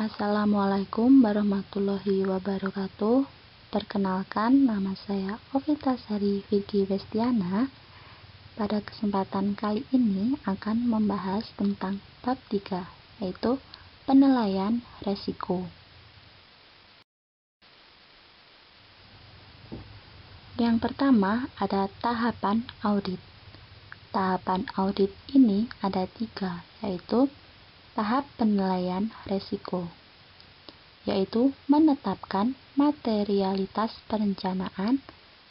Assalamualaikum warahmatullahi wabarakatuh. Perkenalkan, nama saya Ovita Sari Vicky Westiana. Pada kesempatan kali ini akan membahas tentang bab 3, yaitu penilaian resiko. Yang pertama ada tahapan audit. Tahapan audit ini ada 3, yaitu tahap penilaian resiko, yaitu menetapkan materialitas perencanaan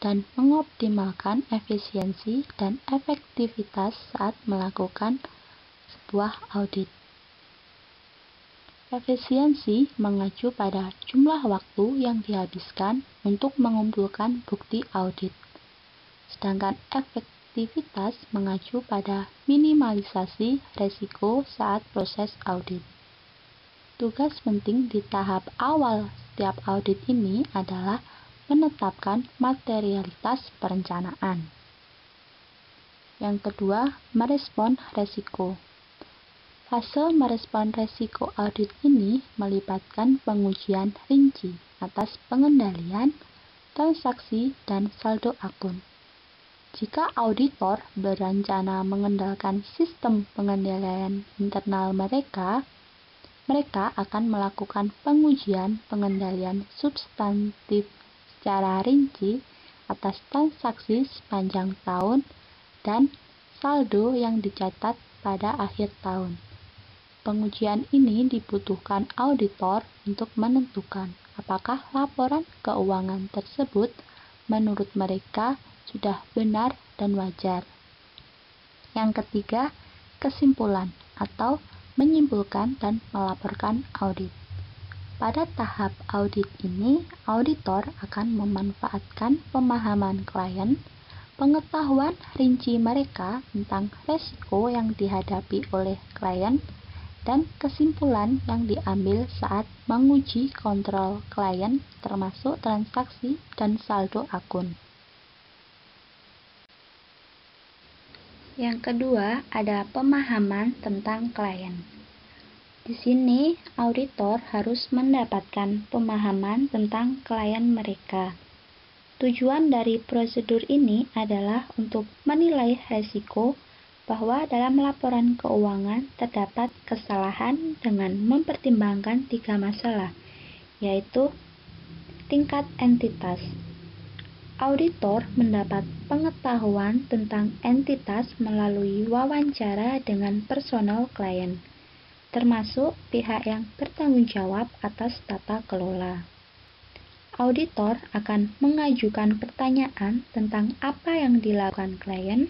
dan mengoptimalkan efisiensi dan efektivitas saat melakukan sebuah audit. Efisiensi mengacu pada jumlah waktu yang dihabiskan untuk mengumpulkan bukti audit, sedangkan efektivitas mengacu pada minimalisasi resiko saat proses audit. Tugas penting di tahap awal setiap audit ini adalah menetapkan materialitas perencanaan. Yang kedua, merespon resiko. Fase merespon resiko audit ini melibatkan pengujian rinci atas pengendalian, transaksi, dan saldo akun. Jika auditor berencana mengendalikan sistem pengendalian internal mereka akan melakukan pengujian pengendalian substantif secara rinci atas transaksi sepanjang tahun dan saldo yang dicatat pada akhir tahun. Pengujian ini dibutuhkan auditor untuk menentukan apakah laporan keuangan tersebut menurut mereka sudah benar dan wajar. Yang ketiga, kesimpulan atau menyimpulkan dan melaporkan audit. Pada tahap audit ini, auditor akan memanfaatkan pemahaman klien, pengetahuan rinci mereka tentang resiko yang dihadapi oleh klien, dan kesimpulan yang diambil saat menguji kontrol klien termasuk transaksi dan saldo akun. Yang kedua, ada pemahaman tentang klien. Di sini, auditor harus mendapatkan pemahaman tentang klien mereka. Tujuan dari prosedur ini adalah untuk menilai resiko bahwa dalam laporan keuangan terdapat kesalahan dengan mempertimbangkan 3 masalah, yaitu tingkat entitas. Auditor mendapat pengetahuan tentang entitas melalui wawancara dengan personel klien, termasuk pihak yang bertanggung jawab atas tata kelola. Auditor akan mengajukan pertanyaan tentang apa yang dilakukan klien,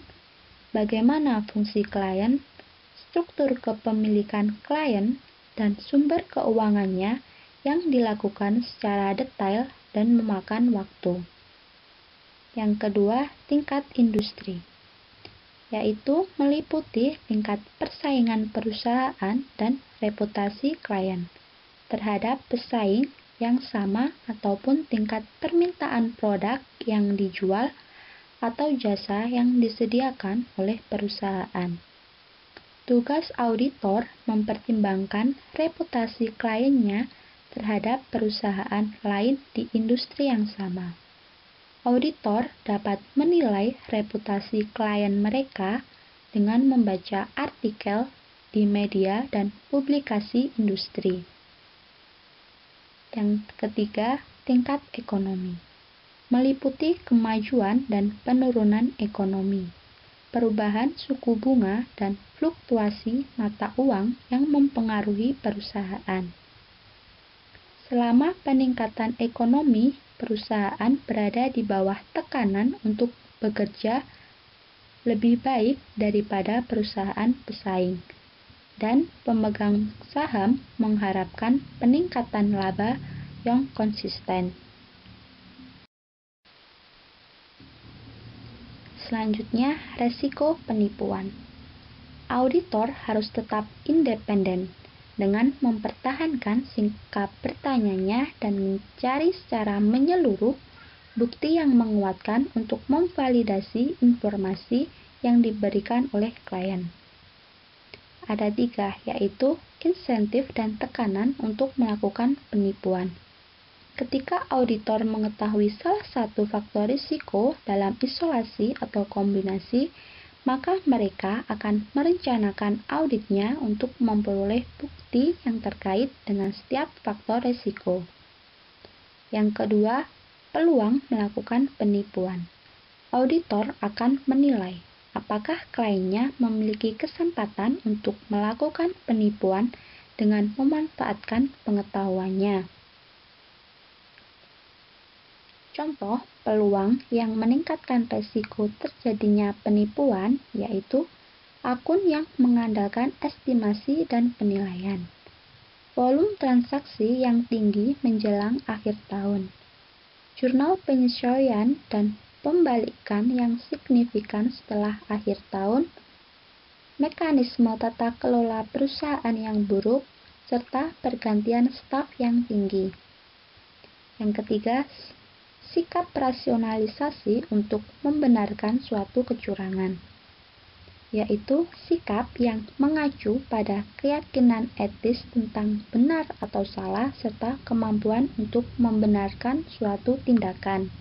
bagaimana fungsi klien, struktur kepemilikan klien, dan sumber keuangannya yang dilakukan secara detail dan memakan waktu. Yang kedua, tingkat industri, yaitu meliputi tingkat persaingan perusahaan dan reputasi klien terhadap pesaing yang sama ataupun tingkat permintaan produk yang dijual atau jasa yang disediakan oleh perusahaan. Tugas auditor mempertimbangkan reputasi kliennya terhadap perusahaan lain di industri yang sama. Auditor dapat menilai reputasi klien mereka dengan membaca artikel di media dan publikasi industri. Yang ketiga, tingkat ekonomi, meliputi kemajuan dan penurunan ekonomi, perubahan suku bunga, dan fluktuasi mata uang yang mempengaruhi perusahaan. Selama peningkatan ekonomi, perusahaan berada di bawah tekanan untuk bekerja lebih baik daripada perusahaan pesaing, dan pemegang saham mengharapkan peningkatan laba yang konsisten. Selanjutnya, resiko penipuan. Auditor harus tetap independen dengan mempertahankan sikap bertanyanya dan mencari secara menyeluruh bukti yang menguatkan untuk memvalidasi informasi yang diberikan oleh klien. ada 3, yaitu insentif dan tekanan untuk melakukan penipuan. Ketika auditor mengetahui salah satu faktor risiko dalam isolasi atau kombinasi, maka mereka akan merencanakan auditnya untuk memperoleh bukti yang terkait dengan setiap faktor risiko. Yang kedua, peluang melakukan penipuan. Auditor akan menilai apakah kliennya memiliki kesempatan untuk melakukan penipuan dengan memanfaatkan pengetahuannya. Contoh peluang yang meningkatkan risiko terjadinya penipuan yaitu akun yang mengandalkan estimasi dan penilaian, volume transaksi yang tinggi menjelang akhir tahun, jurnal penyesuaian dan pembalikan yang signifikan setelah akhir tahun, mekanisme tata kelola perusahaan yang buruk, serta pergantian staf yang tinggi. Yang ketiga, sikap rasionalisasi untuk membenarkan suatu kecurangan, yaitu sikap yang mengacu pada keyakinan etis tentang benar atau salah serta kemampuan untuk membenarkan suatu tindakan.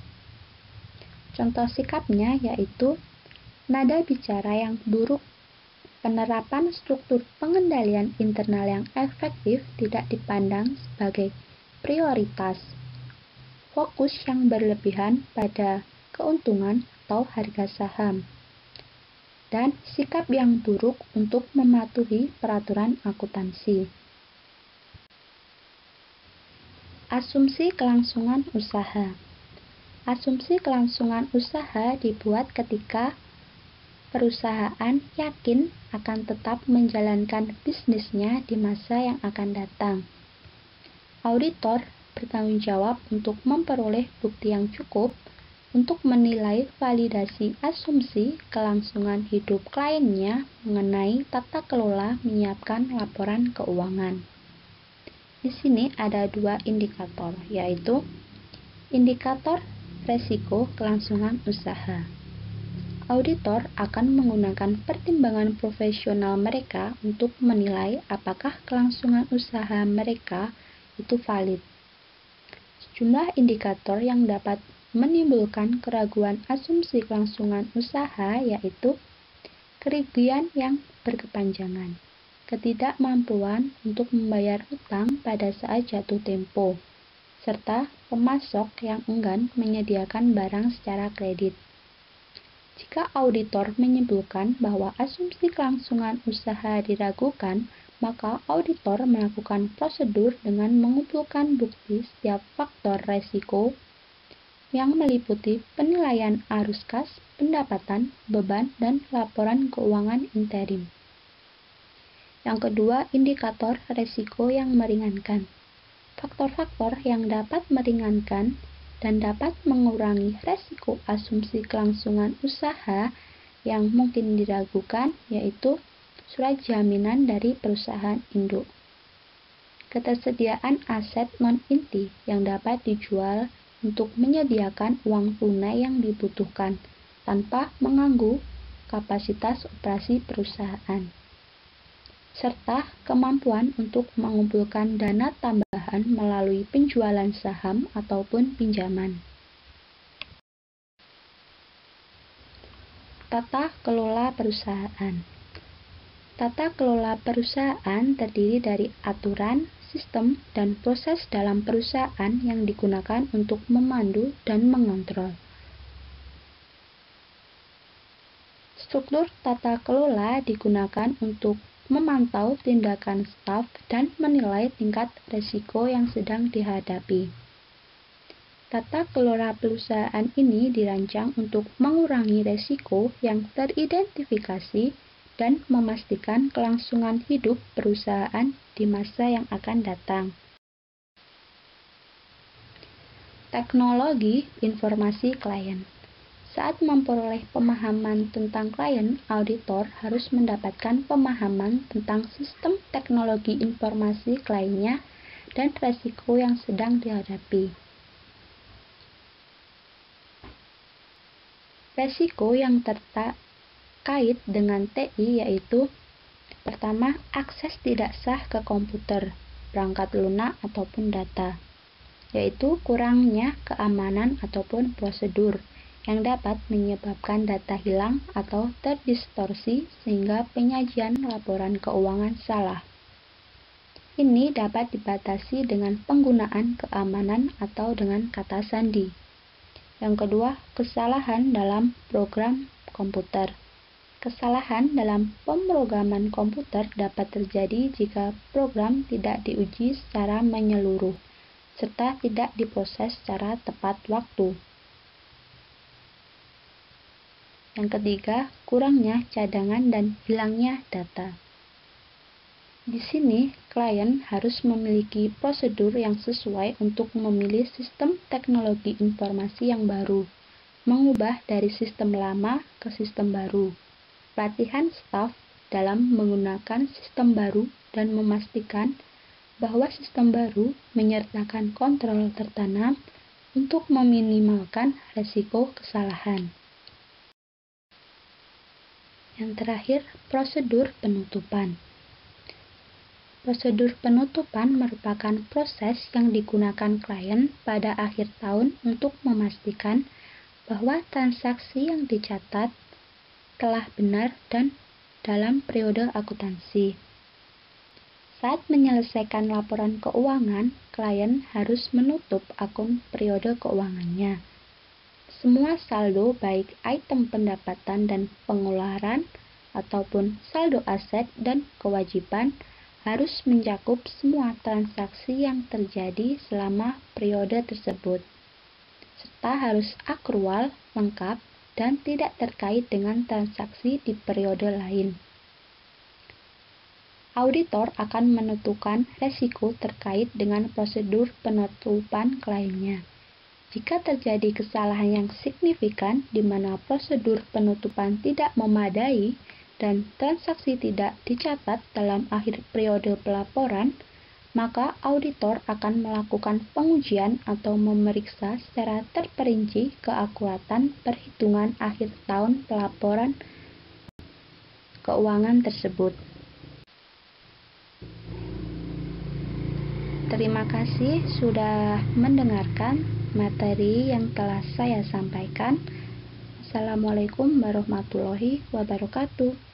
Contoh sikapnya yaitu nada bicara yang buruk, penerapan struktur pengendalian internal yang efektif tidak dipandang sebagai prioritas, fokus yang berlebihan pada keuntungan atau harga saham, dan sikap yang buruk untuk mematuhi peraturan akuntansi. Asumsi kelangsungan usaha. Asumsi kelangsungan usaha dibuat ketika perusahaan yakin akan tetap menjalankan bisnisnya di masa yang akan datang. Auditor bertanggung jawab untuk memperoleh bukti yang cukup untuk menilai validasi asumsi kelangsungan hidup kliennya mengenai tata kelola menyiapkan laporan keuangan. Di sini ada 2 indikator, yaitu indikator resiko kelangsungan usaha. Auditor akan menggunakan pertimbangan profesional mereka untuk menilai apakah kelangsungan usaha mereka itu valid. Sejumlah indikator yang dapat menimbulkan keraguan asumsi kelangsungan usaha yaitu kerugian yang berkepanjangan, ketidakmampuan untuk membayar utang pada saat jatuh tempo, serta pemasok yang enggan menyediakan barang secara kredit. Jika auditor menyimpulkan bahwa asumsi kelangsungan usaha diragukan, maka auditor melakukan prosedur dengan mengumpulkan bukti setiap faktor resiko yang meliputi penilaian arus kas, pendapatan, beban, dan laporan keuangan interim. Yang kedua, indikator resiko yang meringankan. Faktor-faktor yang dapat meringankan dan dapat mengurangi resiko asumsi kelangsungan usaha yang mungkin diragukan yaitu surat jaminan dari perusahaan induk, ketersediaan aset non-inti yang dapat dijual untuk menyediakan uang tunai yang dibutuhkan tanpa mengganggu kapasitas operasi perusahaan, serta kemampuan untuk mengumpulkan dana tambahan melalui penjualan saham ataupun pinjaman. Tata kelola perusahaan. Tata kelola perusahaan terdiri dari aturan, sistem, dan proses dalam perusahaan yang digunakan untuk memandu dan mengontrol. Struktur tata kelola digunakan untuk memantau tindakan staf dan menilai tingkat risiko yang sedang dihadapi. Tata kelola perusahaan ini dirancang untuk mengurangi risiko yang teridentifikasi dan memastikan kelangsungan hidup perusahaan di masa yang akan datang. Teknologi informasi klien. Saat memperoleh pemahaman tentang klien, auditor harus mendapatkan pemahaman tentang sistem teknologi informasi kliennya dan risiko yang sedang dihadapi. Risiko yang terkait dengan TI yaitu Pertama, akses tidak sah ke komputer, perangkat lunak ataupun data, yaitu kurangnya keamanan ataupun prosedur yang dapat menyebabkan data hilang atau terdistorsi sehingga penyajian laporan keuangan salah. Ini dapat dibatasi dengan penggunaan keamanan atau dengan kata sandi. Yang kedua, kesalahan dalam program komputer. Kesalahan dalam pemrograman komputer dapat terjadi jika program tidak diuji secara menyeluruh, serta tidak diproses secara tepat waktu. Yang ketiga, kurangnya cadangan dan hilangnya data. Di sini, klien harus memiliki prosedur yang sesuai untuk memilih sistem teknologi informasi yang baru, mengubah dari sistem lama ke sistem baru, pelatihan staf dalam menggunakan sistem baru, dan memastikan bahwa sistem baru menyertakan kontrol tertanam untuk meminimalkan risiko kesalahan. Yang terakhir, prosedur penutupan. Prosedur penutupan merupakan proses yang digunakan klien pada akhir tahun untuk memastikan bahwa transaksi yang dicatat telah benar dan dalam periode akuntansi. Saat menyelesaikan laporan keuangan, klien harus menutup akun periode keuangannya. Semua saldo baik item pendapatan dan pengeluaran ataupun saldo aset dan kewajiban harus mencakup semua transaksi yang terjadi selama periode tersebut, serta harus akrual, lengkap, dan tidak terkait dengan transaksi di periode lain. Auditor akan menentukan resiko terkait dengan prosedur penutupan kliennya. Jika terjadi kesalahan yang signifikan di mana prosedur penutupan tidak memadai dan transaksi tidak dicatat dalam akhir periode pelaporan, maka auditor akan melakukan pengujian atau memeriksa secara terperinci keakuratan perhitungan akhir tahun pelaporan keuangan tersebut. Terima kasih sudah mendengarkan materi yang telah saya sampaikan. Assalamualaikum warahmatullahi wabarakatuh.